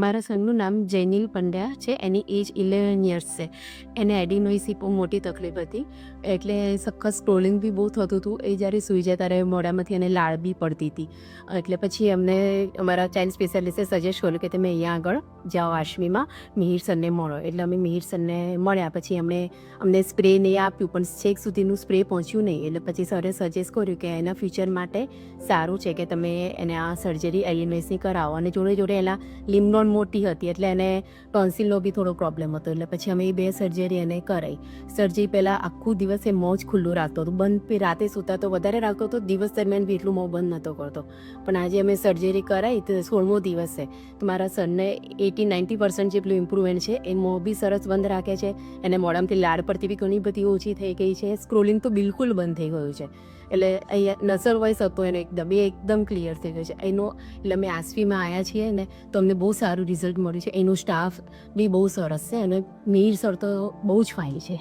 મારા સનનું નામ જૈનિલ પંડ્યા છે. એની એજ 11 યર્સ છે. એને એડિનોઇસી બહુ મોટી તકલીફ હતી, એટલે સખત સ્ક્રોલિંગ બી બહુ થતું હતું. એ જ્યારે સૂઈ જાય ત્યારે મોઢામાંથી એને લાળ બી પડતી હતી. એટલે પછી અમને અમારા ચાઇલ્ડ સ્પેશિયાલિસ્ટે સજેસ્ટ કર્યું કે તમે અહીંયા આગળ જાઓ આશ્વીમાં, મિહિર સરને મળો. એટલે અમે મિહિર સરને મળ્યા. પછી અમને સ્પ્રે નહીં આપ્યું, પણ છેક સુધીનું સ્પ્રે પહોંચ્યું નહીં. એટલે પછી સરે સજેસ્ટ કર્યું કે એના ફ્યુચર માટે સારું છે કે તમે એને આ સર્જરી એલિનોઇસની કરાવો. અને જોડે જોડે એના લિમ્બનોડ મોટી હતી, એટલે એને ટોન્સિલનો બી થોડો પ્રોબ્લેમ હતો. એટલે પછી અમે એ 2 સર્જરી એને કરાવી. સર્જરી પહેલાં આખું દિવસ એ મોં જ ખુલ્લું રાખતો હતો. બંધ રાતે સૂતા તો વધારે રાખતો હતો, દિવસ દરમિયાન બી એટલું મોં બંધ નહોતો કરતો. પણ આજે અમે સર્જરી કરાવી તો 16મો દિવસ છે, તો મારા સનને 80-90% જેટલું ઇમ્પ્રુવમેન્ટ છે. એ મોં બી સરસ બંધ રાખે છે. એને મોઢામાંથી લાળ પડતી બી ઘણી બધી ઓછી થઈ ગઈ છે. સ્ક્રોલિંગ તો બિલકુલ બંધ થઈ ગયું છે. એટલે અહીંયા નસર વોઇસ હતો એનો એકદમ ક્લિયર થઈ ગયો છે એનો. એટલે અમે આશ્વીમાં આવ્યા છીએ ને, તો અમને બહુ સારું રિઝલ્ટ મળ્યું છે. એનો સ્ટાફ બી બહુ સરસ છે, અને મિહિર સર તો બહુ જ ફાઇન છે.